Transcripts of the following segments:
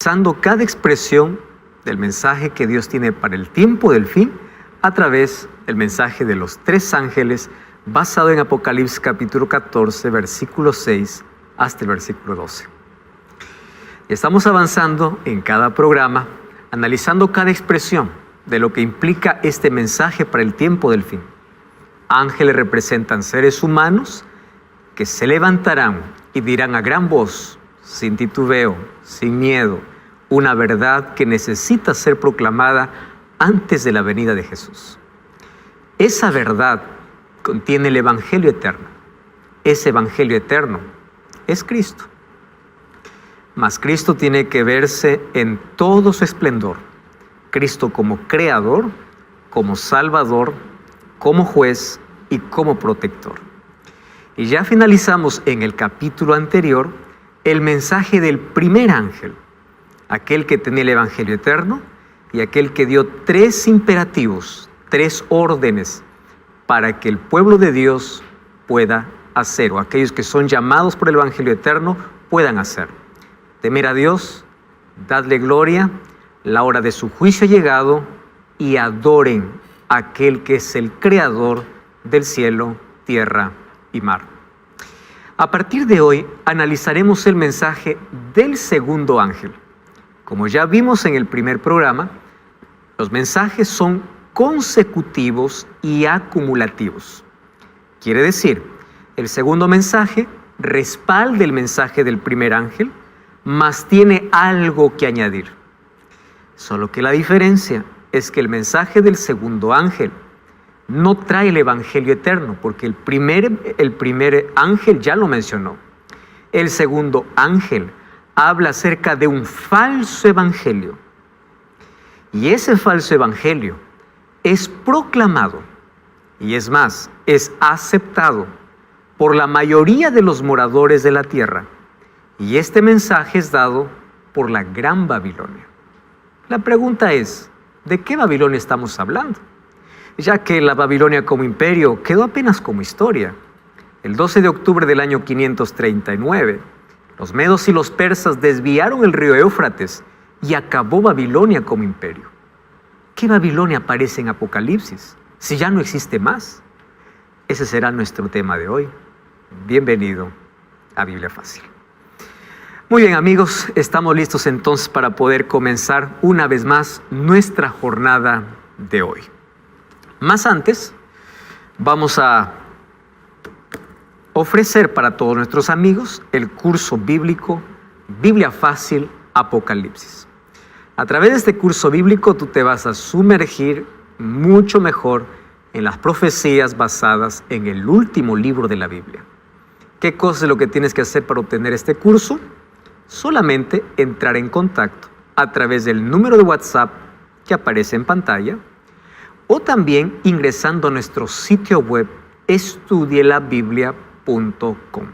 Analizando cada expresión del mensaje que Dios tiene para el tiempo del fin a través del mensaje de los tres ángeles basado en Apocalipsis capítulo 14, versículo 6 hasta el versículo 12. Estamos avanzando en cada programa, analizando cada expresión de lo que implica este mensaje para el tiempo del fin. Ángeles representan seres humanos que se levantarán y dirán a gran voz, sin titubeo, sin miedo, una verdad que necesita ser proclamada antes de la venida de Jesús. Esa verdad contiene el Evangelio eterno. Ese Evangelio eterno es Cristo. Mas Cristo tiene que verse en todo su esplendor. Cristo como Creador, como Salvador, como Juez y como Protector. Y ya finalizamos en el capítulo anterior el mensaje del primer ángel, aquel que tenía el Evangelio eterno y aquel que dio tres imperativos, tres órdenes para que el pueblo de Dios pueda hacer, o aquellos que son llamados por el Evangelio eterno puedan hacer. Temer a Dios, dadle gloria, la hora de su juicio ha llegado y adoren a aquel que es el creador del cielo, tierra y mar. A partir de hoy analizaremos el mensaje del segundo ángel. Como ya vimos en el primer programa, los mensajes son consecutivos y acumulativos. Quiere decir, el segundo mensaje respalda el mensaje del primer ángel, mas tiene algo que añadir. Solo que la diferencia es que el mensaje del segundo ángel no trae el Evangelio eterno, porque el primer ángel ya lo mencionó. El segundo ángel habla acerca de un falso evangelio. Y ese falso evangelio es proclamado, y es más, es aceptado por la mayoría de los moradores de la tierra. Y este mensaje es dado por la Gran Babilonia. La pregunta es, ¿de qué Babilonia estamos hablando? Ya que la Babilonia como imperio quedó apenas como historia. El 12 de octubre del año 539, los medos y los persas desviaron el río Éufrates y acabó Babilonia como imperio. ¿Qué Babilonia aparece en Apocalipsis si ya no existe más? Ese será nuestro tema de hoy. Bienvenido a Biblia Fácil. Muy bien, amigos, estamos listos entonces para poder comenzar una vez más nuestra jornada de hoy. Más antes, vamos a ofrecer para todos nuestros amigos el curso bíblico Biblia Fácil Apocalipsis. A través de este curso bíblico tú te vas a sumergir mucho mejor en las profecías basadas en el último libro de la Biblia. ¿Qué cosa es lo que tienes que hacer para obtener este curso? Solamente entrar en contacto a través del número de WhatsApp que aparece en pantalla o también ingresando a nuestro sitio web estudielabiblia.com.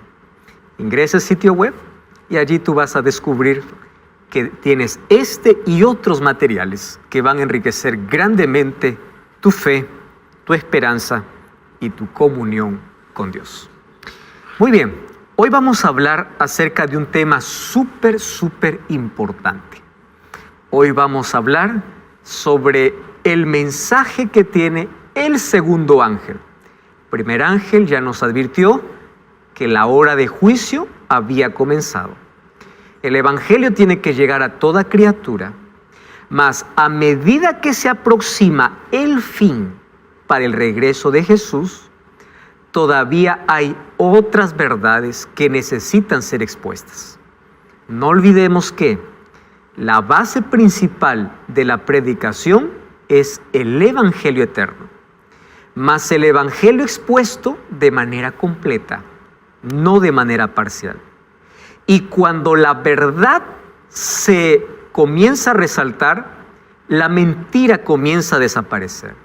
Ingresa al sitio web y allí tú vas a descubrir que tienes este y otros materiales que van a enriquecer grandemente tu fe, tu esperanza y tu comunión con Dios. Muy bien, hoy vamos a hablar acerca de un tema súper importante. Hoy vamos a hablar sobre el mensaje que tiene el segundo ángel. El primer ángel ya nos advirtió que la hora de juicio había comenzado. El Evangelio tiene que llegar a toda criatura, mas a medida que se aproxima el fin para el regreso de Jesús, todavía hay otras verdades que necesitan ser expuestas. No olvidemos que la base principal de la predicación es el Evangelio eterno, mas el Evangelio expuesto de manera completa, no de manera parcial. Y cuando la verdad se comienza a resaltar, la mentira comienza a desaparecer.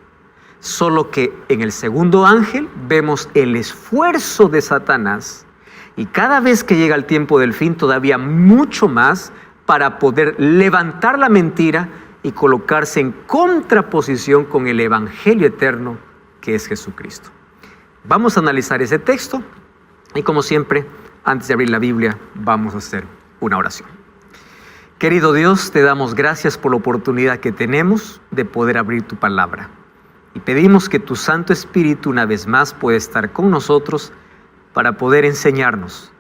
Solo que en el segundo ángel vemos el esfuerzo de Satanás y cada vez que llega el tiempo del fin todavía mucho más para poder levantar la mentira y colocarse en contraposición con el Evangelio eterno que es Jesucristo. Vamos a analizar ese texto y como siempre, antes de abrir la Biblia, vamos a hacer una oración. Querido Dios, te damos gracias por la oportunidad que tenemos de poder abrir tu palabra. Y pedimos que tu Santo Espíritu una vez más pueda estar con nosotros para poder enseñarnos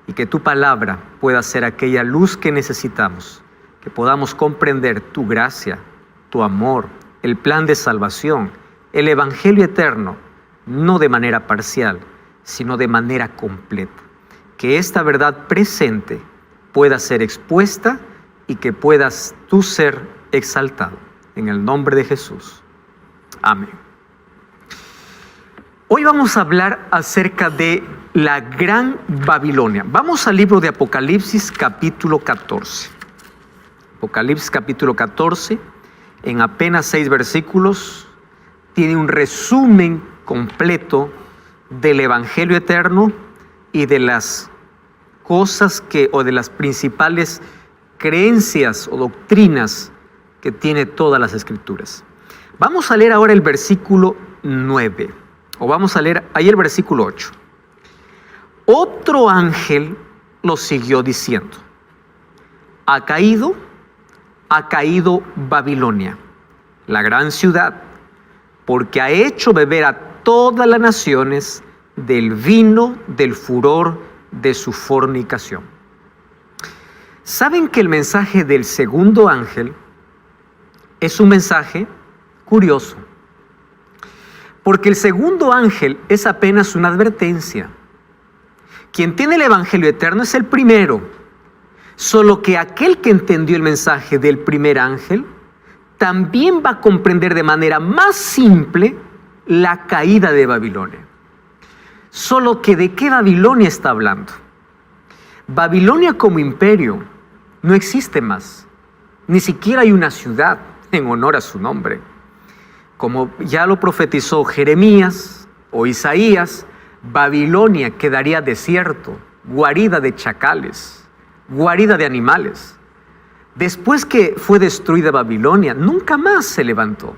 y que tu palabra pueda ser aquella luz que necesitamos, que podamos comprender tu gracia, tu amor, el plan de salvación, el evangelio eterno, no de manera parcial, sino de manera completa. Que esta verdad presente pueda ser expuesta y que puedas tú ser exaltado. En el nombre de Jesús. Amén. Hoy vamos a hablar acerca de la Gran Babilonia. Vamos al libro de Apocalipsis capítulo 14. Apocalipsis capítulo 14, en apenas 6 versículos, tiene un resumen completo del Evangelio eterno y de las cosas o de las principales creencias o doctrinas que tiene todas las Escrituras. Vamos a leer ahora el versículo 9, o vamos a leer ahí el versículo 8. Otro ángel lo siguió diciendo: ha caído Babilonia, la gran ciudad, porque ha hecho beber a todas las naciones del vino del furor de su fornicación. ¿Saben que el mensaje del segundo ángel es un mensaje curioso? Porque el segundo ángel es apenas una advertencia. Quien tiene el evangelio eterno es el primero. Solo que aquel que entendió el mensaje del primer ángel también va a comprender de manera más simple la caída de Babilonia. Solo que ¿de qué Babilonia está hablando? Babilonia como imperio no existe más. Ni siquiera hay una ciudad en honor a su nombre. Como ya lo profetizó Jeremías o Isaías, Babilonia quedaría desierto, guarida de chacales, guarida de animales. Después que fue destruida Babilonia, nunca más se levantó.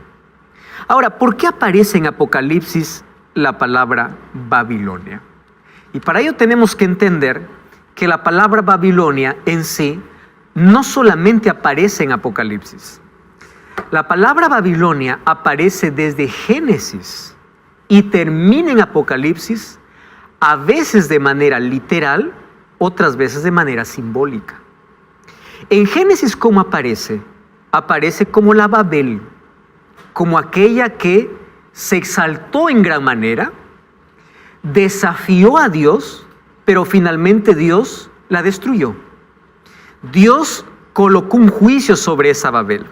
Ahora, ¿por qué aparece en Apocalipsis la palabra Babilonia? Y para ello tenemos que entender que la palabra Babilonia en sí no solamente aparece en Apocalipsis. La palabra Babilonia aparece desde Génesis y termina en Apocalipsis, a veces de manera literal, otras veces de manera simbólica. En Génesis, ¿cómo aparece? Aparece como la Babel, como aquella que se exaltó en gran manera, desafió a Dios, pero finalmente Dios la destruyó. Dios colocó un juicio sobre esa Babel.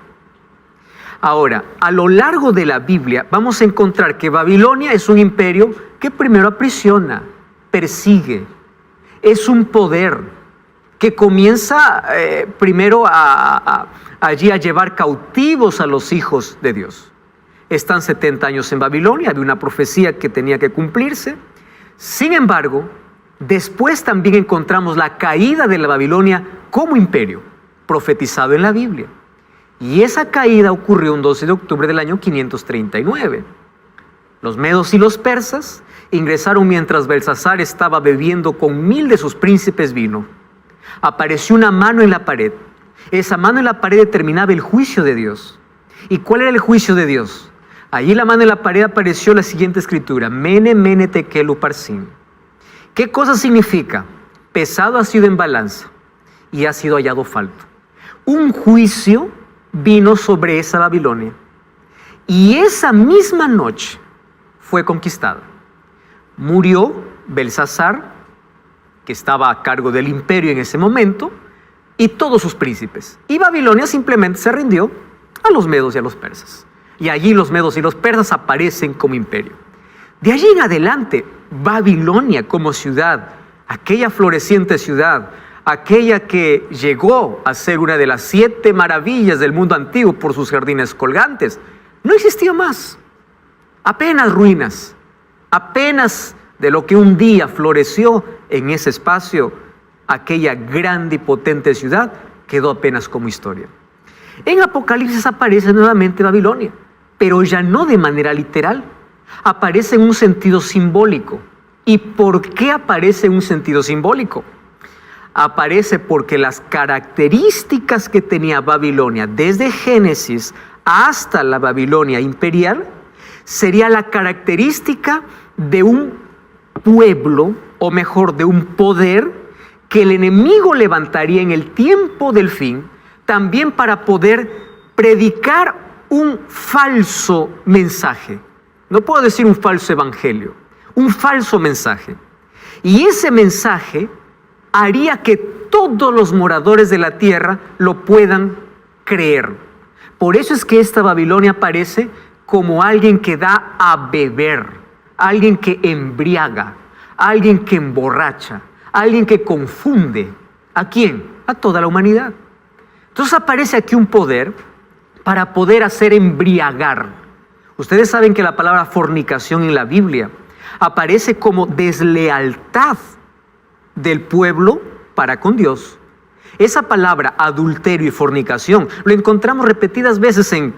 Ahora, a lo largo de la Biblia vamos a encontrar que Babilonia es un imperio que primero aprisiona, persigue, es un poder que comienza primero allí a llevar cautivos a los hijos de Dios. Están 70 años en Babilonia, había una profecía que tenía que cumplirse. Sin embargo, después también encontramos la caída de la Babilonia como imperio, profetizado en la Biblia. Y esa caída ocurrió un 12 de octubre del año 539. Los medos y los persas ingresaron mientras Belsasar estaba bebiendo con 1000 de sus príncipes vino. Apareció una mano en la pared. Esa mano en la pared determinaba el juicio de Dios. ¿Y cuál era el juicio de Dios? Allí la mano en la pared apareció la siguiente escritura: Mene, mene, tekel, uparsin. ¿Qué cosa significa? Pesado ha sido en balanza y ha sido hallado falto. Un juicio vino sobre esa Babilonia. Y esa misma noche fue conquistada. Murió Belsasar, que estaba a cargo del imperio en ese momento, y todos sus príncipes. Y Babilonia simplemente se rindió a los medos y a los persas. Y allí los medos y los persas aparecen como imperio. De allí en adelante, Babilonia como ciudad, aquella floreciente ciudad, aquella que llegó a ser una de las 7 maravillas del mundo antiguo por sus jardines colgantes, no existía más. Apenas ruinas, apenas de lo que un día floreció en ese espacio, aquella grande y potente ciudad quedó apenas como historia. En Apocalipsis aparece nuevamente Babilonia, pero ya no de manera literal, aparece en un sentido simbólico. ¿Y por qué aparece en un sentido simbólico? aparece porque las características que tenía Babilonia desde Génesis hasta la Babilonia imperial sería la característica de un pueblo, o mejor, de un poder que el enemigo levantaría en el tiempo del fin, también para poder predicar un falso mensaje. No puedo decir un falso evangelio, un falso mensaje. Y ese mensaje haría que todos los moradores de la tierra lo puedan creer. Por eso es que esta Babilonia aparece como alguien que da a beber, alguien que embriaga, alguien que emborracha, alguien que confunde. ¿A quién? A toda la humanidad. Entonces aparece aquí un poder para poder hacer embriagar. Ustedes saben que la palabra fornicación en la Biblia aparece como deslealtad del pueblo para con Dios. Esa palabra adulterio y fornicación lo encontramos repetidas veces en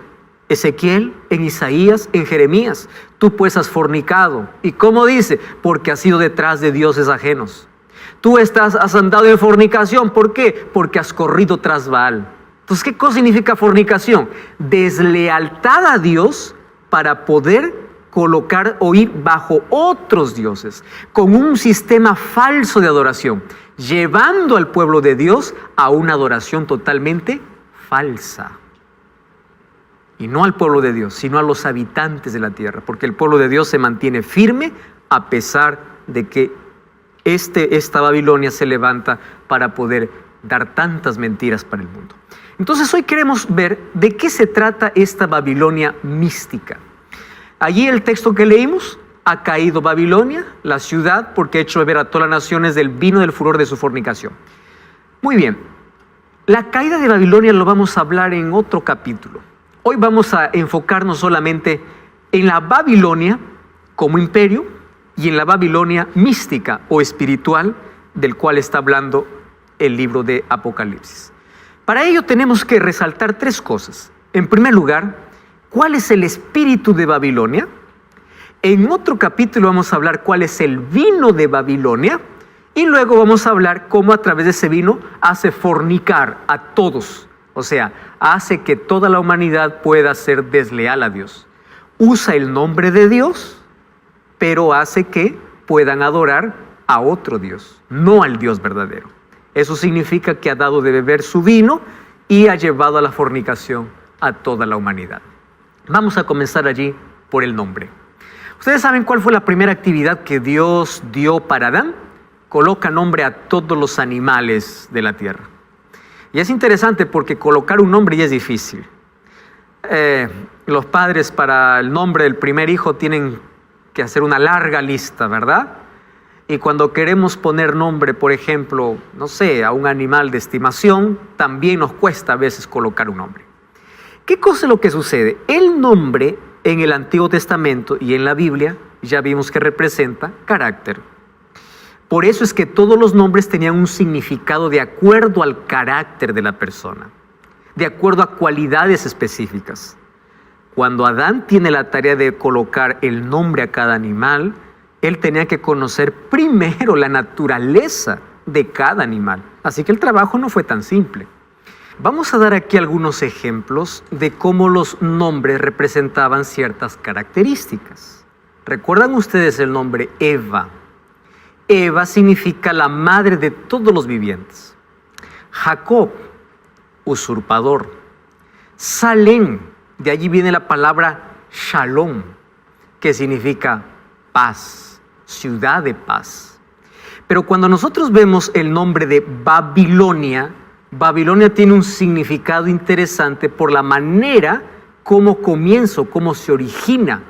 Ezequiel, en Isaías, en Jeremías. Tú pues has fornicado. ¿Y cómo dice? Porque has ido detrás de dioses ajenos. Tú has andado en fornicación. ¿Por qué? Porque has corrido tras Baal. Entonces, ¿qué cosa significa fornicación? Deslealtad a Dios para poder colocar o ir bajo otros dioses, con un sistema falso de adoración, llevando al pueblo de Dios a una adoración totalmente falsa. Y no al pueblo de Dios, sino a los habitantes de la tierra, porque el pueblo de Dios se mantiene firme a pesar de que esta Babilonia se levanta para poder dar tantas mentiras para el mundo. Entonces hoy queremos ver de qué se trata esta Babilonia mística. Allí el texto que leímos: ha caído Babilonia, la ciudad, porque ha hecho beber a todas las naciones del vino del furor de su fornicación. Muy bien, la caída de Babilonia lo vamos a hablar en otro capítulo. Hoy vamos a enfocarnos solamente en la Babilonia como imperio y en la Babilonia mística o espiritual del cual está hablando el libro de Apocalipsis. Para ello tenemos que resaltar tres cosas. En primer lugar, ¿cuál es el espíritu de Babilonia? En otro capítulo vamos a hablar cuál es el vino de Babilonia, y luego vamos a hablar cómo a través de ese vino hace fornicar a todos. O sea, hace que toda la humanidad pueda ser desleal a Dios. Usa el nombre de Dios, pero hace que puedan adorar a otro Dios, no al Dios verdadero. Eso significa que ha dado de beber su vino y ha llevado a la fornicación a toda la humanidad. Vamos a comenzar allí por el nombre. ¿Ustedes saben cuál fue la primera actividad que Dios dio para Adán? Coloca nombre a todos los animales de la tierra. Y es interesante porque colocar un nombre ya es difícil. Los padres para el nombre del primer hijo tienen que hacer una larga lista, ¿verdad? Y cuando queremos poner nombre, por ejemplo, no sé, a un animal de estimación, también nos cuesta a veces colocar un nombre. ¿Qué cosa es lo que sucede? El nombre en el Antiguo Testamento y en la Biblia ya vimos que representa carácter. Por eso es que todos los nombres tenían un significado de acuerdo al carácter de la persona, de acuerdo a cualidades específicas. Cuando Adán tiene la tarea de colocar el nombre a cada animal, él tenía que conocer primero la naturaleza de cada animal. Así que el trabajo no fue tan simple. Vamos a dar aquí algunos ejemplos de cómo los nombres representaban ciertas características. ¿Recuerdan ustedes el nombre Eva? Eva significa la madre de todos los vivientes. Jacob, usurpador. Salem, de allí viene la palabra Shalom, que significa paz, ciudad de paz. Pero cuando nosotros vemos el nombre de Babilonia, Babilonia tiene un significado interesante por la manera como comienza, cómo se origina.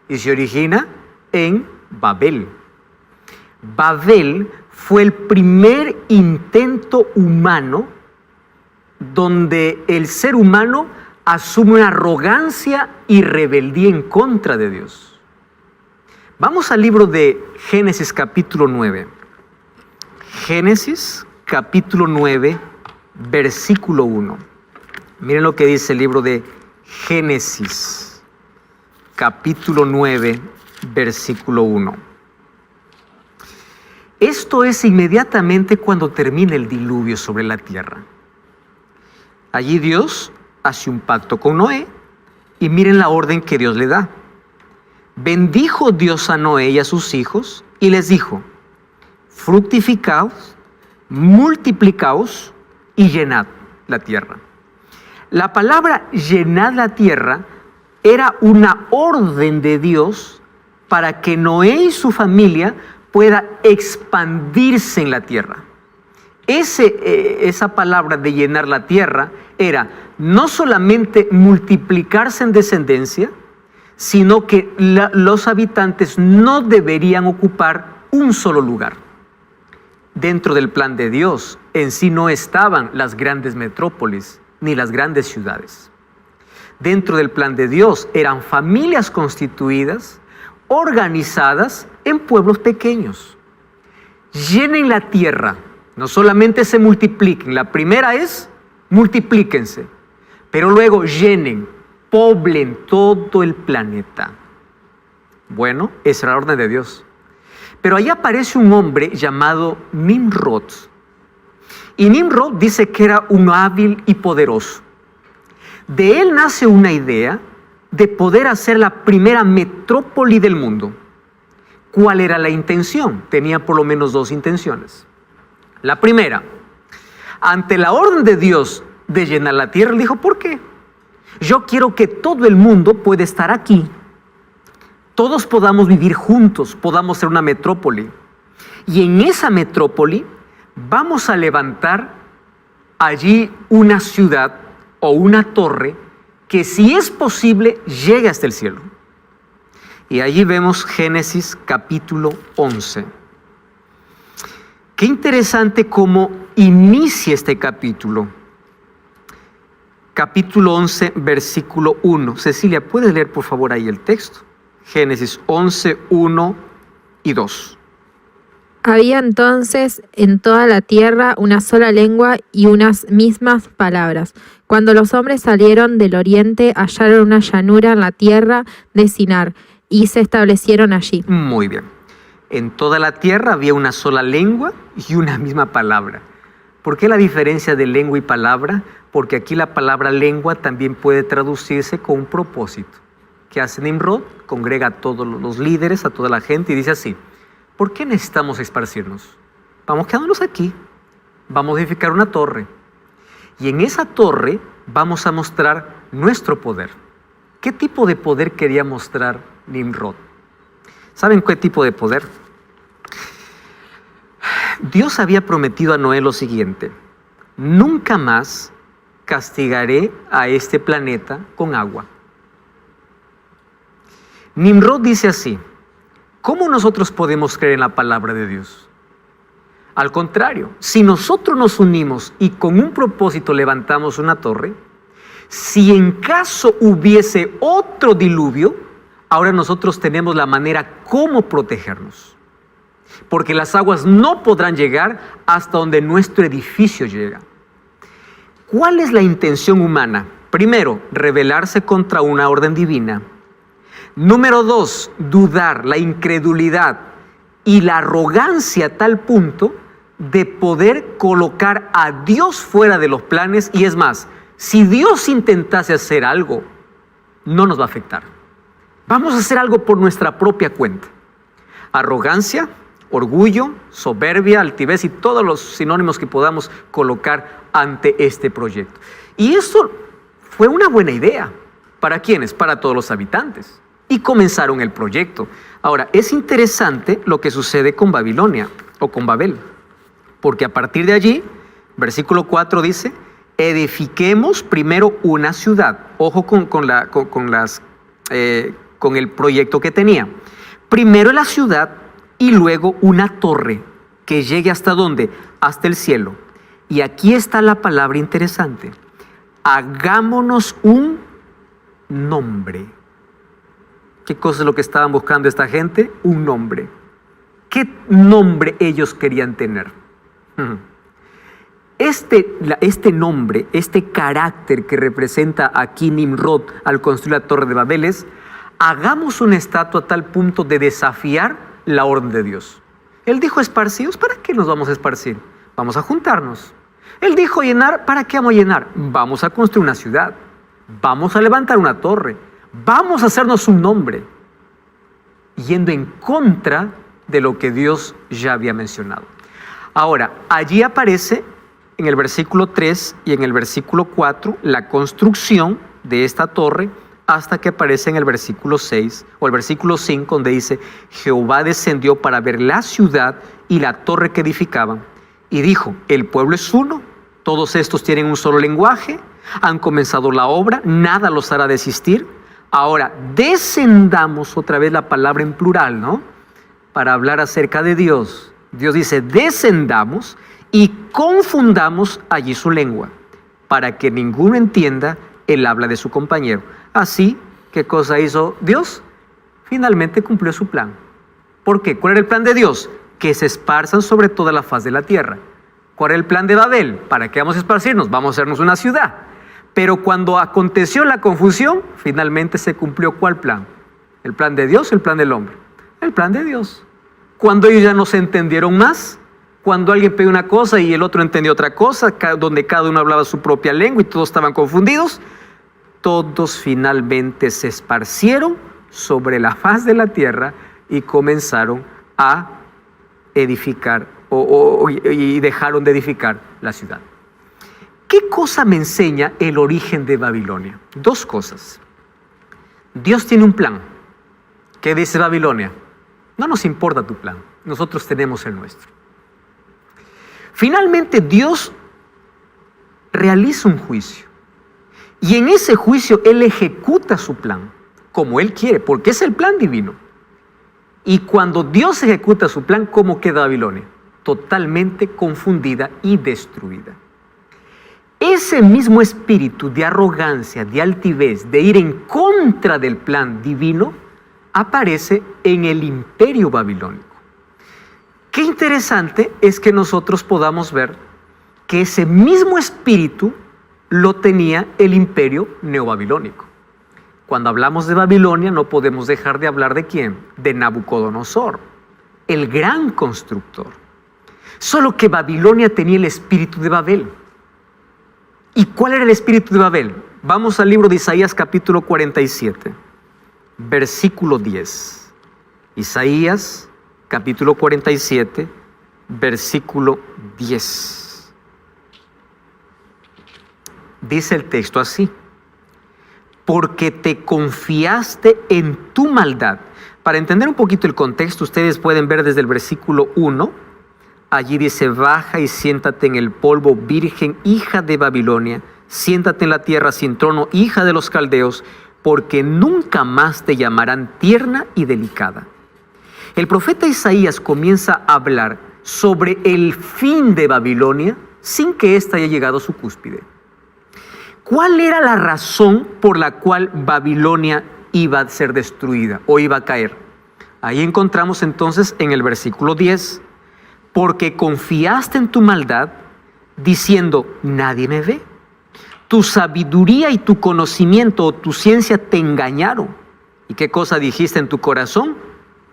Y se origina en Babel. Babel fue el primer intento humano donde el ser humano asume una arrogancia y rebeldía en contra de Dios. Vamos al libro de Génesis capítulo 9. Génesis capítulo 9, versículo 1. Miren lo que dice el libro de Génesis capítulo 9, versículo 1. Esto es inmediatamente cuando termina el diluvio sobre la tierra. Allí Dios hace un pacto con Noé y miren la orden que Dios le da. Bendijo Dios a Noé y a sus hijos y les dijo: fructificaos, multiplicaos y llenad la tierra. La palabra llenad la tierra era una orden de Dios para que Noé y su familia pueda expandirse en la tierra. Esa palabra de llenar la tierra era no solamente multiplicarse en descendencia, sino que los habitantes no deberían ocupar un solo lugar. Dentro del plan de Dios en sí no estaban las grandes metrópolis ni las grandes ciudades. Dentro del plan de Dios eran familias constituidas, organizadas en pueblos pequeños. Llenen la tierra, no solamente se multipliquen. La primera es multiplíquense, pero luego llenen, poblen todo el planeta. Bueno, esa era la orden de Dios. Pero ahí aparece un hombre llamado Nimrod. Y Nimrod dice que era un hábil y poderoso. De él nace una idea de poder hacer la primera metrópoli del mundo. ¿Cuál era la intención? Tenía por lo menos dos intenciones. La primera, ante la orden de Dios de llenar la tierra, él dijo: ¿por qué? Yo quiero que todo el mundo pueda estar aquí. Todos podamos vivir juntos, podamos ser una metrópoli. Y en esa metrópoli vamos a levantar allí una ciudad o una torre que, si es posible, llegue hasta el cielo. Y allí vemos Génesis capítulo 11. Qué interesante cómo inicia este capítulo. Capítulo 11, versículo 1. Cecilia, ¿puedes leer por favor ahí el texto? Génesis 11, 1 y 2. Había entonces en toda la tierra una sola lengua y unas mismas palabras. Cuando los hombres salieron del oriente, hallaron una llanura en la tierra de Sinar y se establecieron allí. Muy bien. En toda la tierra había una sola lengua y una misma palabra. ¿Por qué la diferencia de lengua y palabra? Porque aquí la palabra lengua también puede traducirse con un propósito. ¿Qué hace Nimrod? Congrega a todos los líderes, a toda la gente y dice así: ¿por qué necesitamos esparcirnos? Vamos quedándonos aquí. Vamos a edificar una torre. Y en esa torre vamos a mostrar nuestro poder. ¿Qué tipo de poder quería mostrar Nimrod? ¿Saben qué tipo de poder? Dios había prometido a Noé lo siguiente: nunca más castigaré a este planeta con agua. Nimrod dice así: ¿cómo nosotros podemos creer en la palabra de Dios? Al contrario, si nosotros nos unimos y con un propósito levantamos una torre, si en caso hubiese otro diluvio, ahora nosotros tenemos la manera cómo protegernos. Porque las aguas no podrán llegar hasta donde nuestro edificio llega. ¿Cuál es la intención humana? Primero, rebelarse contra una orden divina. Número 2, dudar, la incredulidad y la arrogancia a tal punto de poder colocar a Dios fuera de los planes. Y es más, si Dios intentase hacer algo, no nos va a afectar. Vamos a hacer algo por nuestra propia cuenta. Arrogancia, orgullo, soberbia, altivez y todos los sinónimos que podamos colocar ante este proyecto. Y eso fue una buena idea. ¿Para quiénes? Para todos los habitantes. Y comenzaron el proyecto. Ahora, es interesante lo que sucede con Babilonia o con Babel. Porque a partir de allí, versículo 4 dice: edifiquemos primero una ciudad. Ojo con el proyecto que tenía. Primero la ciudad y luego una torre que llegue ¿hasta dónde? Hasta el cielo. Y aquí está la palabra interesante: hagámonos un nombre. ¿Qué cosa es lo que estaban buscando esta gente? Un nombre. ¿Qué nombre ellos querían tener? Este nombre, este carácter que representa aquí Nimrod al construir la Torre de Babel es: hagamos una estatua a tal punto de desafiar la orden de Dios. Él dijo esparcidos, ¿para qué nos vamos a esparcir? Vamos a juntarnos. Él dijo llenar, ¿para qué vamos a llenar? Vamos a construir una ciudad, vamos a levantar una torre, vamos a hacernos un nombre, yendo en contra de lo que Dios ya había mencionado. Ahora, allí aparece en el versículo 3 y en el versículo 4 la construcción de esta torre, hasta que aparece en el versículo 6 o el versículo 5, donde dice: Jehová descendió para ver la ciudad y la torre que edificaban, y dijo: el pueblo es uno, todos estos tienen un solo lenguaje, han comenzado la obra, nada los hará desistir. Ahora descendamos, otra vez la palabra en plural, ¿no?, para hablar acerca de Dios. Dios dice: descendamos y confundamos allí su lengua, para que ninguno entienda el habla de su compañero. Así, ¿qué cosa hizo Dios? Finalmente cumplió su plan. ¿Por qué? ¿Cuál era el plan de Dios? Que se esparzan sobre toda la faz de la tierra. ¿Cuál era el plan de Babel? ¿Para qué vamos a esparcirnos? Vamos a hacernos una ciudad. Pero cuando aconteció la confusión, finalmente se cumplió ¿cuál plan? ¿El plan de Dios o el plan del hombre? El plan de Dios. Cuando ellos ya no se entendieron más, cuando alguien pidió una cosa y el otro entendió otra cosa, donde cada uno hablaba su propia lengua y todos estaban confundidos, todos finalmente se esparcieron sobre la faz de la tierra y comenzaron a edificar y dejaron de edificar la ciudad. ¿Qué cosa me enseña el origen de Babilonia? Dos cosas. Dios tiene un plan. ¿Qué dice Babilonia? No nos importa tu plan, nosotros tenemos el nuestro. Finalmente Dios realiza un juicio. Y en ese juicio Él ejecuta su plan, como Él quiere, porque es el plan divino. Y cuando Dios ejecuta su plan, ¿cómo queda Babilonia? Totalmente confundida y destruida. Ese mismo espíritu de arrogancia, de altivez, de ir en contra del plan divino, aparece en el imperio babilónico. Qué interesante es que nosotros podamos ver que ese mismo espíritu lo tenía el imperio neobabilónico. Cuando hablamos de Babilonia no podemos dejar de hablar ¿de quién? De Nabucodonosor, el gran constructor. Solo que Babilonia tenía el espíritu de Babel. ¿Y cuál era el espíritu de Babel? Vamos al libro de Isaías capítulo 47, versículo 10. Isaías capítulo 47, versículo 10. Dice el texto así: porque te confiaste en tu maldad. Para entender un poquito el contexto, ustedes pueden ver desde el versículo 1, allí dice: baja y siéntate en el polvo, virgen, hija de Babilonia, siéntate en la tierra sin trono, hija de los caldeos, porque nunca más te llamarán tierna y delicada. El profeta Isaías comienza a hablar sobre el fin de Babilonia sin que ésta haya llegado a su cúspide. ¿Cuál era la razón por la cual Babilonia iba a ser destruida o iba a caer? Ahí encontramos entonces en el versículo 10, porque confiaste en tu maldad, diciendo: nadie me ve. Tu sabiduría y tu conocimiento o tu ciencia te engañaron. ¿Y qué cosa dijiste en tu corazón?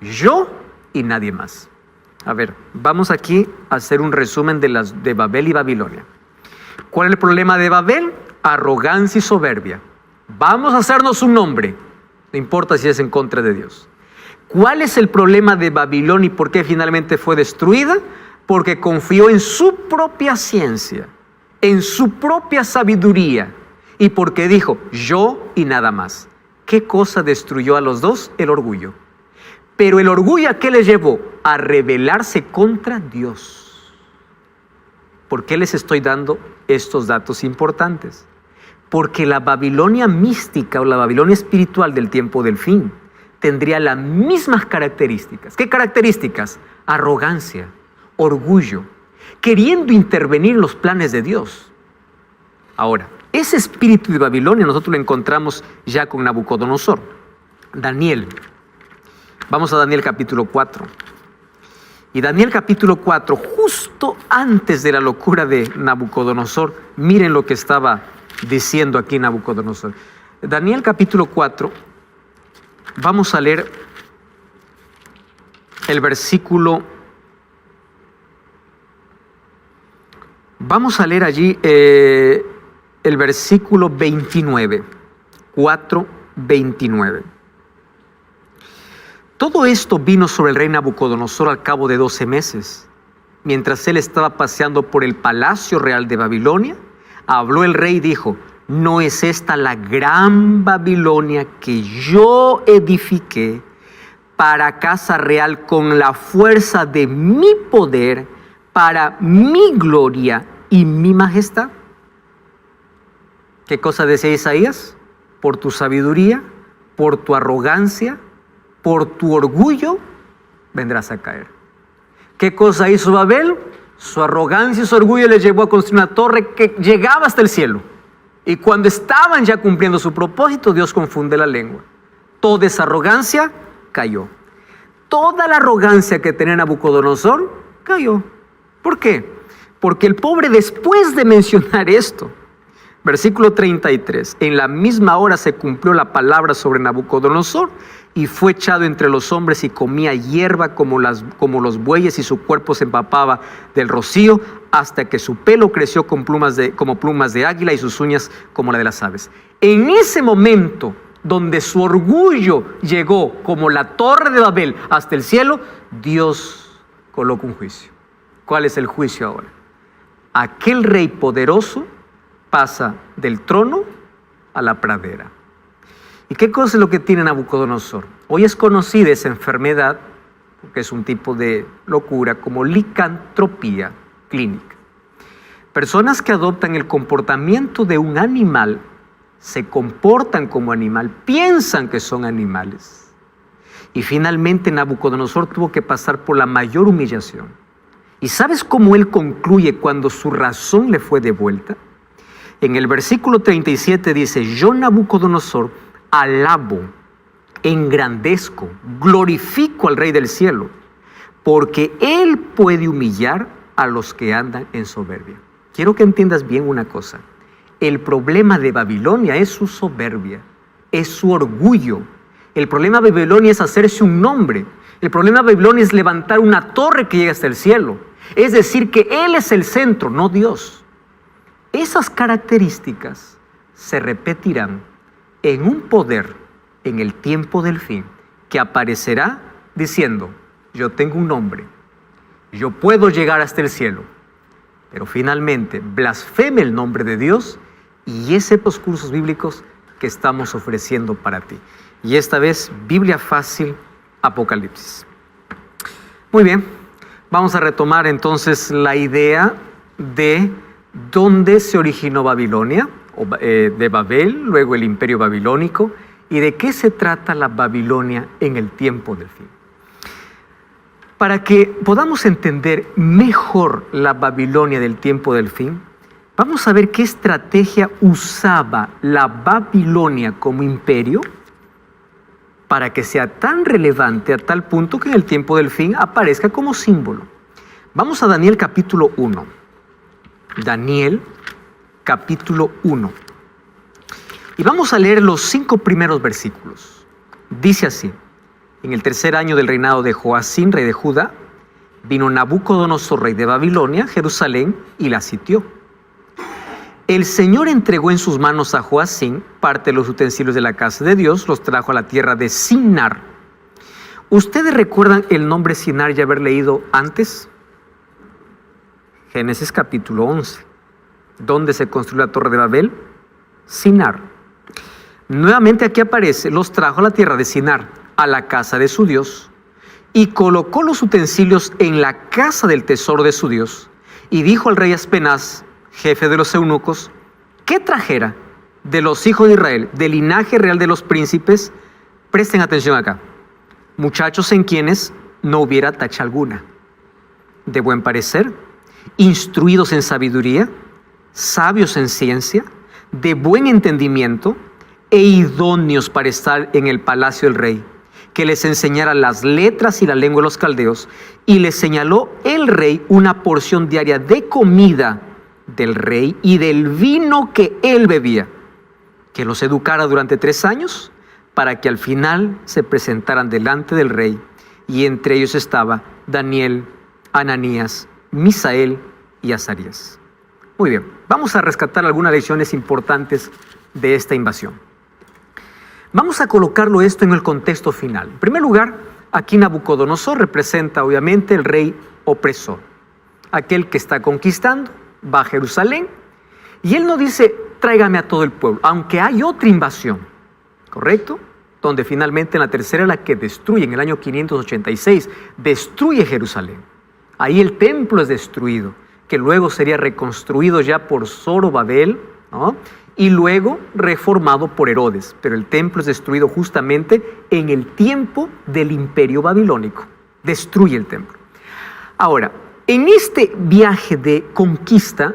Yo y nadie más. A ver, vamos aquí a hacer un resumen de Babel y Babilonia. ¿Cuál es el problema de Babel? Arrogancia y soberbia. Vamos a hacernos un nombre, no importa si es en contra de Dios. ¿Cuál es el problema de Babilonia y por qué finalmente fue destruida? Porque confió en su propia ciencia, en su propia sabiduría, y porque dijo: yo y nada más. ¿Qué cosa destruyó a los dos? El orgullo. Pero el orgullo, ¿a qué les llevó? A rebelarse contra Dios. ¿Por qué les estoy dando estos datos importantes? Porque la Babilonia mística o la Babilonia espiritual del tiempo del fin tendría las mismas características. ¿Qué características? Arrogancia, orgullo, queriendo intervenir en los planes de Dios. Ahora, ese espíritu de Babilonia nosotros lo encontramos ya con Nabucodonosor. Daniel. Vamos a Daniel capítulo 4. Y Daniel capítulo 4, justo antes de la locura de Nabucodonosor, miren lo que estaba diciendo aquí Nabucodonosor. Daniel capítulo 4, vamos a leer el versículo Vamos a leer allí el versículo 29, 4:29. Todo esto vino sobre el rey Nabucodonosor al cabo de 12 meses. Mientras él estaba paseando por el palacio real de Babilonia, habló el rey y dijo: ¿no es esta la gran Babilonia que yo edifiqué para casa real con la fuerza de mi poder, para mi gloria y mi majestad? ¿Qué cosa decía Isaías? Por tu sabiduría, por tu arrogancia, por tu orgullo, vendrás a caer. ¿Qué cosa hizo Babel? Su arrogancia y su orgullo les llevó a construir una torre que llegaba hasta el cielo. Y cuando estaban ya cumpliendo su propósito, Dios confunde la lengua. Toda esa arrogancia cayó. Toda la arrogancia que tenía Nabucodonosor cayó. ¿Por qué? Porque el pobre, después de mencionar esto, versículo 33, en la misma hora se cumplió la palabra sobre Nabucodonosor y fue echado entre los hombres y comía hierba como los bueyes, y su cuerpo se empapaba del rocío hasta que su pelo creció como plumas de águila y sus uñas como la de las aves. En ese momento donde su orgullo llegó como la torre de Babel hasta el cielo, Dios coloca un juicio. ¿Cuál es el juicio ahora? Aquel rey poderoso pasa del trono a la pradera. ¿Y qué cosa es lo que tiene Nabucodonosor? Hoy es conocida esa enfermedad, porque es un tipo de locura, como licantropía clínica. Personas que adoptan el comportamiento de un animal, se comportan como animal, piensan que son animales. Y finalmente Nabucodonosor tuvo que pasar por la mayor humillación. ¿Y sabes cómo él concluye cuando su razón le fue devuelta? En el versículo 37 dice: yo, Nabucodonosor, alabo, engrandezco, glorifico al Rey del cielo, porque Él puede humillar a los que andan en soberbia. Quiero que entiendas bien una cosa. El problema de Babilonia es su soberbia, es su orgullo. El problema de Babilonia es hacerse un nombre. El problema de Babilonia es levantar una torre que llega hasta el cielo. Es decir, que Él es el centro, no Dios. Esas características se repetirán en un poder en el tiempo del fin, que aparecerá diciendo: yo tengo un nombre, yo puedo llegar hasta el cielo, pero finalmente blasfeme el nombre de Dios, y ese los cursos bíblicos que estamos ofreciendo para ti. Y esta vez, Biblia Fácil, Apocalipsis. Muy bien, vamos a retomar entonces la idea de dónde se originó Babilonia, de Babel, luego el imperio babilónico, y de qué se trata la Babilonia en el tiempo del fin. Para que podamos entender mejor la Babilonia del tiempo del fin, vamos a ver qué estrategia usaba la Babilonia como imperio para que sea tan relevante a tal punto que en el tiempo del fin aparezca como símbolo. Vamos a Daniel capítulo 1. Daniel capítulo 1. Y vamos a leer los 5 primeros versículos. Dice así: en el 3er año del reinado de Joacim, rey de Judá, vino Nabucodonosor, rey de Babilonia, Jerusalén, y la sitió. El Señor entregó en sus manos a Joacim parte de los utensilios de la casa de Dios, los trajo a la tierra de Sinar. ¿Ustedes recuerdan el nombre Sinar ya haber leído antes? Génesis capítulo 11. ¿Dónde se construyó la torre de Babel? Sinar. Nuevamente aquí aparece: los trajo a la tierra de Sinar, a la casa de su Dios, y colocó los utensilios en la casa del tesoro de su Dios, y dijo al rey Aspenaz, jefe de los eunucos, que trajera de los hijos de Israel, del linaje real de los príncipes, presten atención acá, muchachos en quienes no hubiera tacha alguna, de buen parecer, instruidos en sabiduría, sabios en ciencia, de buen entendimiento e idóneos para estar en el palacio del rey, que les enseñara las letras y la lengua de los caldeos, y les señaló el rey una porción diaria de comida del rey y del vino que él bebía, que los educara durante 3 años, para que al final se presentaran delante del rey, y entre ellos estaba Daniel, Ananías, Misael y Azarías. Muy bien, vamos a rescatar algunas lecciones importantes de esta invasión. Vamos a colocarlo esto en el contexto final. En primer lugar, aquí Nabucodonosor representa obviamente el rey opresor, aquel que está conquistando, va a Jerusalén, y él no dice, tráigame a todo el pueblo, aunque hay otra invasión, ¿correcto? Donde finalmente en la tercera, la que destruye en el año 586, destruye Jerusalén. Ahí el templo es destruido, que luego sería reconstruido ya por Zorobabel, ¿no? Y luego reformado por Herodes. Pero el templo es destruido justamente en el tiempo del imperio babilónico. Destruye el templo. Ahora, en este viaje de conquista,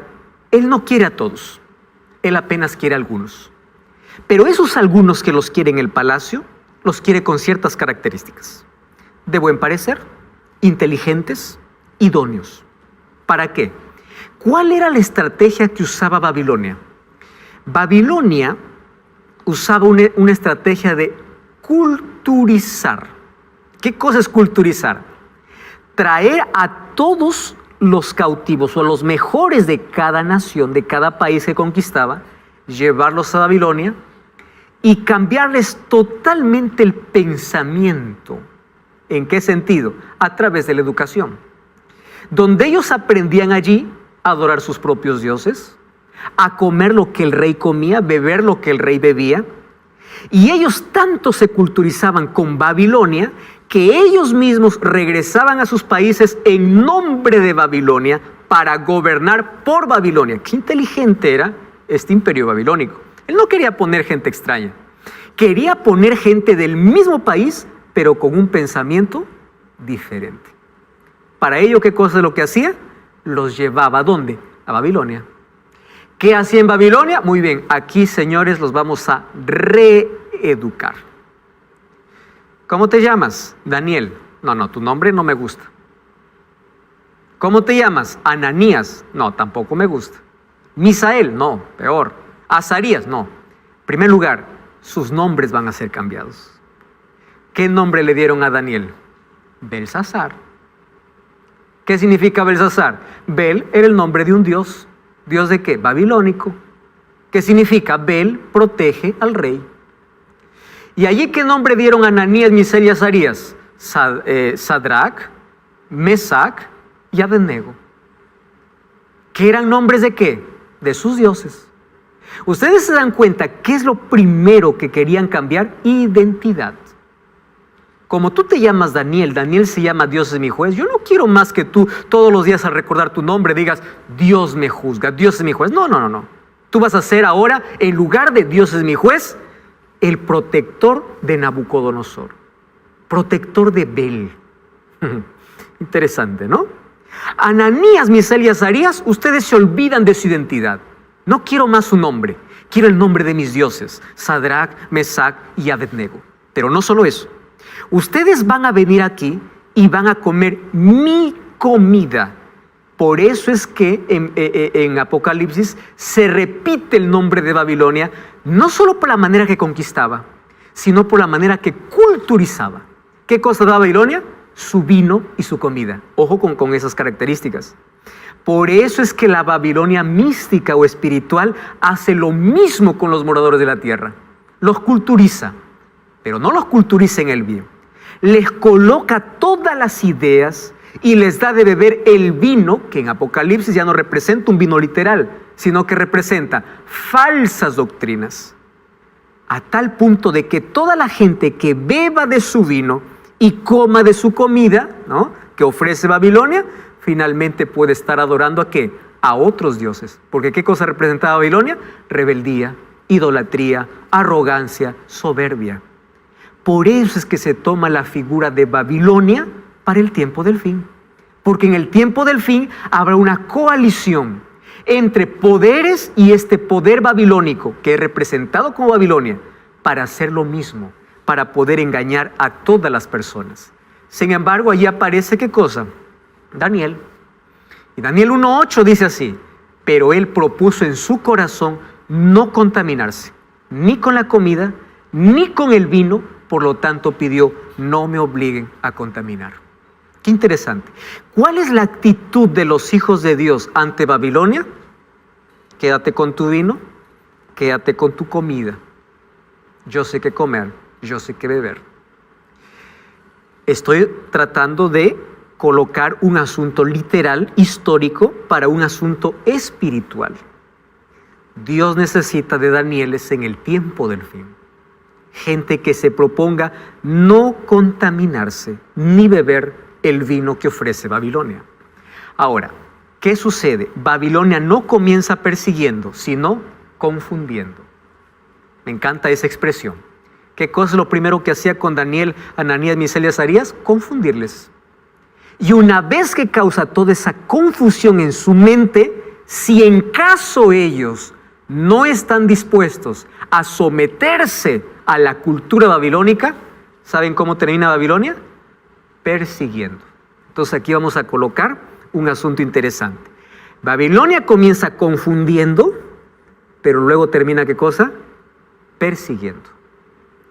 él no quiere a todos. Él apenas quiere a algunos. Pero esos algunos que los quiere en el palacio, los quiere con ciertas características. De buen parecer, inteligentes, idóneos. ¿Para qué? ¿Cuál era la estrategia que usaba Babilonia? Babilonia usaba una estrategia de culturizar. ¿Qué cosa es culturizar? Traer a todos los cautivos o a los mejores de cada nación, de cada país que conquistaba, llevarlos a Babilonia y cambiarles totalmente el pensamiento. ¿En qué sentido? A través de la educación. Donde ellos aprendían allí a adorar sus propios dioses, a comer lo que el rey comía, beber lo que el rey bebía. Y ellos tanto se culturizaban con Babilonia que ellos mismos regresaban a sus países en nombre de Babilonia para gobernar por Babilonia. Qué inteligente era este imperio babilónico. Él no quería poner gente extraña, quería poner gente del mismo país, pero con un pensamiento diferente. Para ello, ¿qué cosa es lo que hacía? Los llevaba ¿a dónde? A Babilonia. ¿Qué hacía en Babilonia? Muy bien, aquí, señores, los vamos a reeducar. ¿Cómo te llamas? Daniel. No, tu nombre no me gusta. ¿Cómo te llamas? Ananías. No, tampoco me gusta. Misael. No, peor. Azarías. No. En primer lugar, sus nombres van a ser cambiados. ¿Qué nombre le dieron a Daniel? Belsasar. ¿Qué significa Belsasar? Bel era el nombre de un dios. ¿Dios de qué? Babilónico. ¿Qué significa? Bel protege al rey. ¿Y allí qué nombre dieron a Ananías, Misael y Azarías? Sadrach, Mesac y Abednego. ¿Qué eran nombres de qué? De sus dioses. Ustedes se dan cuenta, ¿qué es lo primero que querían cambiar? Identidad. Como tú te llamas Daniel, Daniel se llama Dios es mi juez. Yo no quiero más que tú todos los días al recordar tu nombre digas, Dios me juzga, Dios es mi juez. No. Tú vas a ser ahora, en lugar de Dios es mi juez, el protector de Nabucodonosor. Protector de Bel. Interesante, ¿no? Ananías, Misael y Azarías, ustedes se olvidan de su identidad. No quiero más su nombre, quiero el nombre de mis dioses, Sadrach, Mesac y Abednego. Pero no solo eso. Ustedes van a venir aquí y van a comer mi comida. Por eso es que en Apocalipsis se repite el nombre de Babilonia, no solo por la manera que conquistaba, sino por la manera que culturizaba. ¿Qué cosa da Babilonia? Su vino y su comida. Ojo con esas características. Por eso es que la Babilonia mística o espiritual hace lo mismo con los moradores de la tierra. Los culturiza, pero no los culturiza en el bien. Les coloca todas las ideas y les da de beber el vino, que en Apocalipsis ya no representa un vino literal, sino que representa falsas doctrinas. A tal punto de que toda la gente que beba de su vino y coma de su comida, ¿no?, que ofrece Babilonia, finalmente puede estar adorando ¿a qué? A otros dioses. Porque ¿qué cosa representaba Babilonia? Rebeldía, idolatría, arrogancia, soberbia. Por eso es que se toma la figura de Babilonia para el tiempo del fin. Porque en el tiempo del fin habrá una coalición entre poderes y este poder babilónico, que es representado como Babilonia, para hacer lo mismo, para poder engañar a todas las personas. Sin embargo, allí aparece ¿qué cosa? Daniel. Y Daniel 1:8 dice así: pero él propuso en su corazón no contaminarse, ni con la comida, ni con el vino, por lo tanto pidió, no me obliguen a contaminar. Qué interesante. ¿Cuál es la actitud de los hijos de Dios ante Babilonia? Quédate con tu vino, quédate con tu comida. Yo sé qué comer, yo sé qué beber. Estoy tratando de colocar un asunto literal, histórico, para un asunto espiritual. Dios necesita de Danieles en el tiempo del fin. Gente que se proponga no contaminarse ni beber el vino que ofrece Babilonia. Ahora, ¿qué sucede? Babilonia no comienza persiguiendo, sino confundiendo. Me encanta esa expresión. ¿Qué cosa es lo primero que hacía con Daniel, Ananías, Misael y Azarías? Confundirles. Y una vez que causa toda esa confusión en su mente, si en caso ellos no están dispuestos a someterse a la cultura babilónica, ¿saben cómo termina Babilonia? Persiguiendo. Entonces aquí vamos a colocar un asunto interesante. Babilonia comienza confundiendo, pero luego termina ¿qué cosa? Persiguiendo.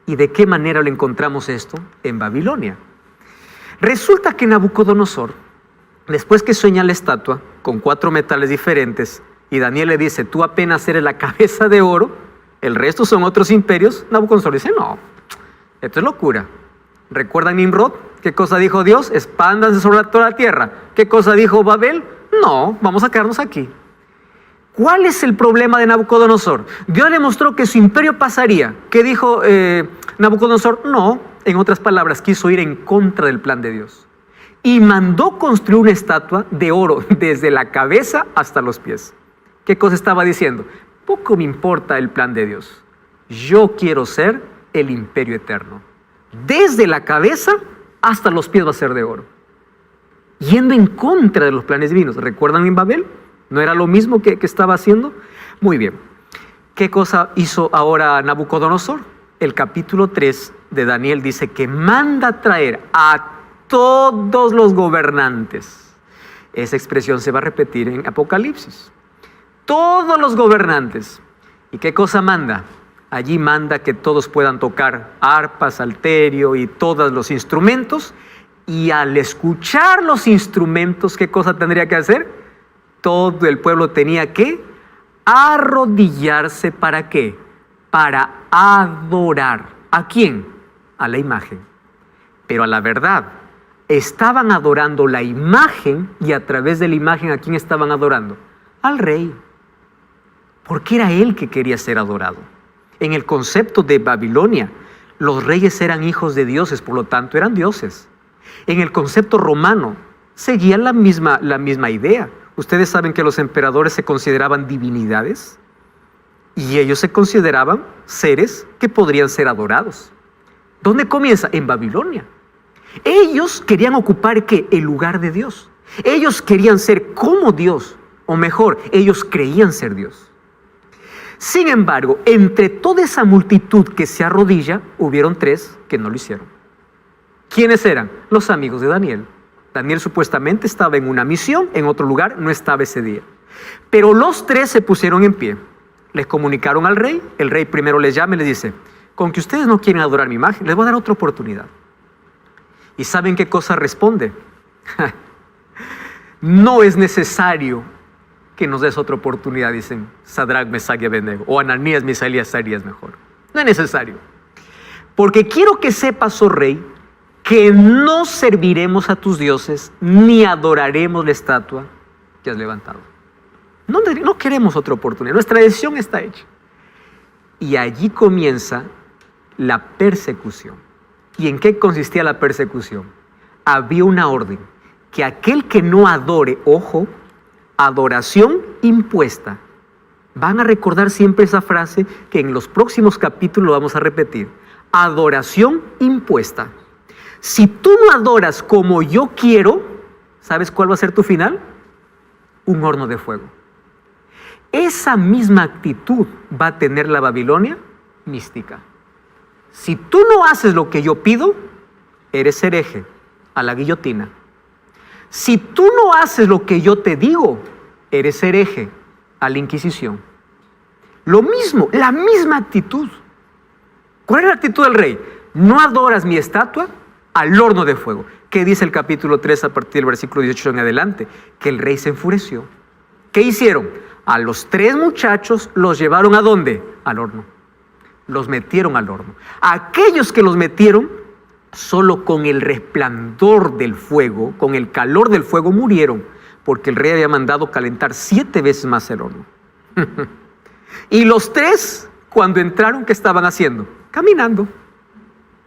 ¿Y de qué manera lo encontramos esto? En Babilonia. Resulta que Nabucodonosor, después que sueña la estatua con 4 metales diferentes, y Daniel le dice, tú apenas eres la cabeza de oro, el resto son otros imperios, Nabucodonosor dice, no, esto es locura. ¿Recuerdan Nimrod? ¿Qué cosa dijo Dios? Expándanse sobre toda la tierra. ¿Qué cosa dijo Babel? No, vamos a quedarnos aquí. ¿Cuál es el problema de Nabucodonosor? Dios le mostró que su imperio pasaría. ¿Qué dijo Nabucodonosor? No, en otras palabras, quiso ir en contra del plan de Dios. Y mandó construir una estatua de oro desde la cabeza hasta los pies. ¿Qué cosa estaba diciendo? Poco me importa el plan de Dios. Yo quiero ser el imperio eterno. Desde la cabeza hasta los pies va a ser de oro. Yendo en contra de los planes divinos. ¿Recuerdan en Babel? ¿No era lo mismo que estaba haciendo? Muy bien. ¿Qué cosa hizo ahora Nabucodonosor? El capítulo 3 de Daniel dice que manda traer a todos los gobernantes. Esa expresión se va a repetir en Apocalipsis. Todos los gobernantes. ¿Y qué cosa manda? Allí manda que todos puedan tocar arpa, salterio y todos los instrumentos. Y al escuchar los instrumentos, ¿qué cosa tendría que hacer? Todo el pueblo tenía que arrodillarse. ¿Para qué? Para adorar. ¿A quién? A la imagen. Pero a la verdad, estaban adorando la imagen, y a través de la imagen, ¿a quién estaban adorando? Al rey. Porque era él que quería ser adorado. En el concepto de Babilonia, los reyes eran hijos de dioses, por lo tanto eran dioses. En el concepto romano, seguían la misma idea. Ustedes saben que los emperadores se consideraban divinidades y ellos se consideraban seres que podrían ser adorados. ¿Dónde comienza? En Babilonia. Ellos querían ocupar ¿qué? El lugar de Dios. Ellos querían ser como Dios, o mejor, ellos creían ser Dios. Sin embargo, entre toda esa multitud que se arrodilla, hubieron 3 que no lo hicieron. ¿Quiénes eran? Los amigos de Daniel. Daniel supuestamente estaba en una misión, en otro lugar, no estaba ese día. Pero los 3 se pusieron en pie. Les comunicaron al rey. El rey primero les llama y les dice, con que ustedes no quieren adorar mi imagen, les voy a dar otra oportunidad. ¿Y saben qué cosa responde? No es necesario que nos des otra oportunidad, dicen Sadrach, Mesach y Abednego, o Ananías, Misael y Azarías mejor. No es necesario. Porque quiero que sepas, oh rey, que no serviremos a tus dioses, ni adoraremos la estatua que has levantado. No queremos otra oportunidad, nuestra decisión está hecha. Y allí comienza la persecución. ¿Y en qué consistía la persecución? Había una orden, que aquel que no adore, ojo, adoración impuesta. Van a recordar siempre esa frase que en los próximos capítulos lo vamos a repetir. Adoración impuesta. Si tú no adoras como yo quiero, ¿sabes cuál va a ser tu final? Un horno de fuego. Esa misma actitud va a tener la Babilonia mística. Si tú no haces lo que yo pido, eres hereje, a la guillotina. Si tú no haces lo que yo te digo, eres hereje, a la Inquisición. Lo mismo, la misma actitud. ¿Cuál es la actitud del rey? No adoras mi estatua, al horno de fuego. ¿Qué dice el capítulo 3 a partir del versículo 18 en adelante? Que el rey se enfureció. ¿Qué hicieron? A los 3 muchachos los llevaron ¿a dónde? Al horno. Los metieron al horno. Aquellos que los metieron, solo con el resplandor del fuego, con el calor del fuego murieron, porque el rey había mandado calentar 7 veces más el horno. Y los 3, cuando entraron, ¿qué estaban haciendo? Caminando,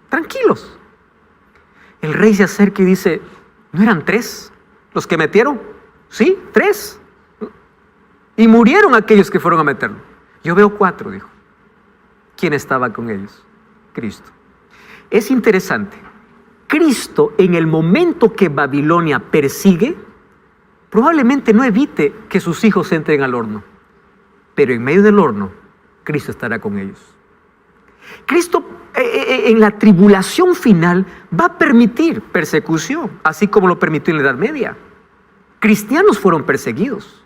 tranquilos. El rey se acerca y dice, ¿no eran 3 los que metieron? Sí, 3. Y murieron aquellos que fueron a meterlo. Yo veo 4, dijo. ¿Quién estaba con ellos? Cristo. Es interesante. Cristo, en el momento que Babilonia persigue, probablemente no evite que sus hijos entren al horno. Pero en medio del horno, Cristo estará con ellos. Cristo en la tribulación final va a permitir persecución, así como lo permitió en la Edad Media. Cristianos fueron perseguidos.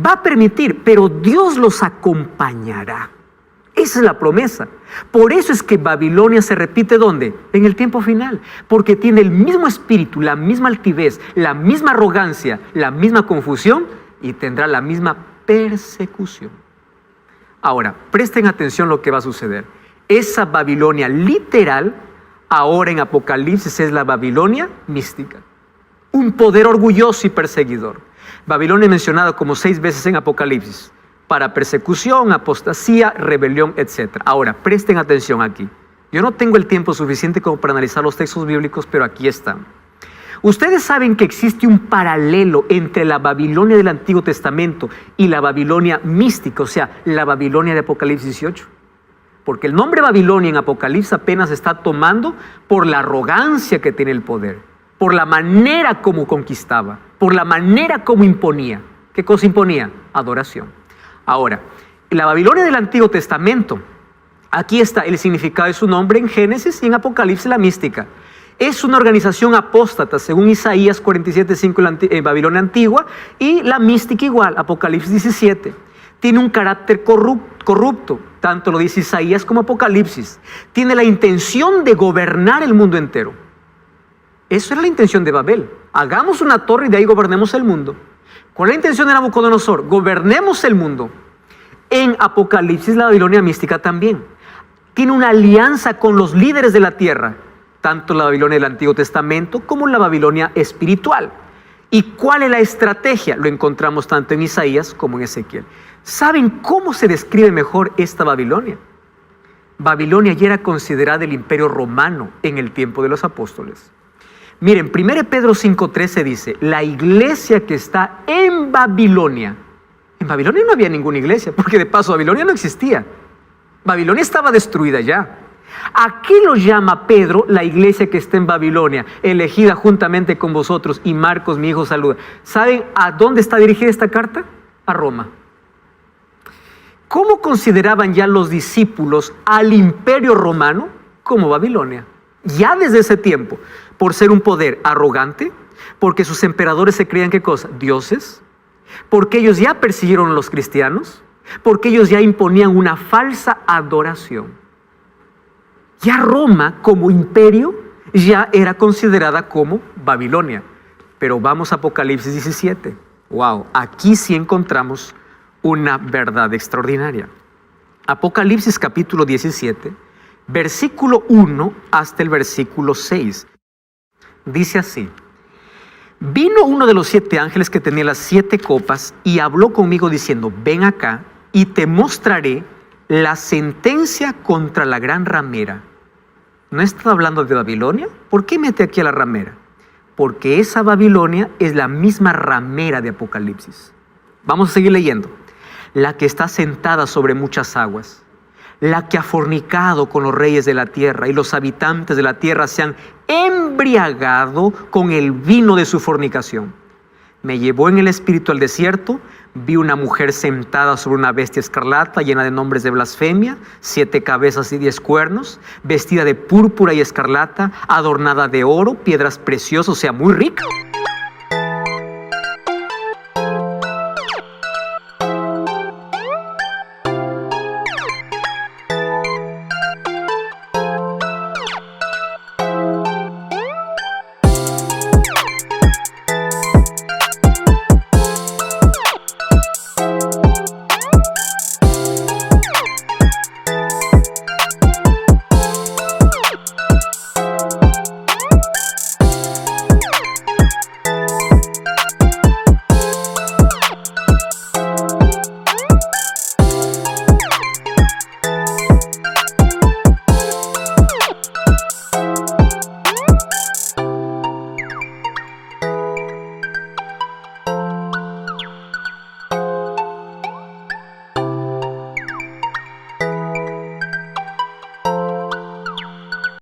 Va a permitir, pero Dios los acompañará. Esa es la promesa. Por eso es que Babilonia se repite ¿dónde? En el tiempo final. Porque tiene el mismo espíritu, la misma altivez, la misma arrogancia, la misma confusión y tendrá la misma persecución. Ahora, presten atención a lo que va a suceder. Esa Babilonia literal, ahora en Apocalipsis, es la Babilonia mística. Un poder orgulloso y perseguidor. Babilonia es mencionada como 6 veces en Apocalipsis. Para persecución, apostasía, rebelión, etc. Ahora, presten atención aquí. Yo no tengo el tiempo suficiente como para analizar los textos bíblicos, pero aquí están. Ustedes saben que existe un paralelo entre la Babilonia del Antiguo Testamento y la Babilonia mística, o sea, la Babilonia de Apocalipsis 18. Porque el nombre Babilonia en Apocalipsis apenas está tomando por la arrogancia que tiene el poder, por la manera como conquistaba, por la manera como imponía. ¿Qué cosa imponía? Adoración. Ahora, la Babilonia del Antiguo Testamento, aquí está el significado de su nombre en Génesis y en Apocalipsis la mística. Es una organización apóstata, según Isaías 47:5 en Babilonia antigua, y la mística igual, Apocalipsis 17. Tiene un carácter corrupto, tanto lo dice Isaías como Apocalipsis. Tiene la intención de gobernar el mundo entero. Eso era la intención de Babel. Hagamos una torre y de ahí gobernemos el mundo. ¿Cuál es la intención de Nabucodonosor? Gobernemos el mundo. En Apocalipsis la Babilonia mística también. Tiene una alianza con los líderes de la tierra, tanto la Babilonia del Antiguo Testamento como la Babilonia espiritual. ¿Y cuál es la estrategia? Lo encontramos tanto en Isaías como en Ezequiel. ¿Saben cómo se describe mejor esta Babilonia? Babilonia ya era considerada el imperio romano en el tiempo de los apóstoles. Miren, 1 Pedro 5:13 dice, la iglesia que está en Babilonia no había ninguna iglesia, porque de paso Babilonia no existía. Babilonia estaba destruida ya. ¿A qué lo llama Pedro la iglesia que está en Babilonia, elegida juntamente con vosotros? Y Marcos, mi hijo, saluda. ¿Saben a dónde está dirigida esta carta? A Roma. ¿Cómo consideraban ya los discípulos al imperio romano? Como Babilonia. Ya desde ese tiempo, por ser un poder arrogante, porque sus emperadores se creían ¿qué cosa? Dioses, porque ellos ya persiguieron a los cristianos, porque ellos ya imponían una falsa adoración. Ya Roma como imperio ya era considerada como Babilonia. Pero vamos a Apocalipsis 17. Wow, aquí sí encontramos una verdad extraordinaria. Apocalipsis capítulo 17, versículo 1 hasta el versículo 6. Dice así: vino uno de los 7 ángeles que tenía las 7 copas y habló conmigo diciendo, ven acá y te mostraré la sentencia contra la gran ramera. ¿No está hablando de Babilonia? ¿Por qué mete aquí a la ramera? Porque esa Babilonia es la misma ramera de Apocalipsis. Vamos a seguir leyendo. La que está sentada sobre muchas aguas, la que ha fornicado con los reyes de la tierra, y los habitantes de la tierra se han embriagado con el vino de su fornicación. Me llevó en el espíritu al desierto, vi una mujer sentada sobre una bestia escarlata llena de nombres de blasfemia, 7 cabezas y 10 cuernos, vestida de púrpura y escarlata, adornada de oro, piedras preciosas, o sea, muy rica.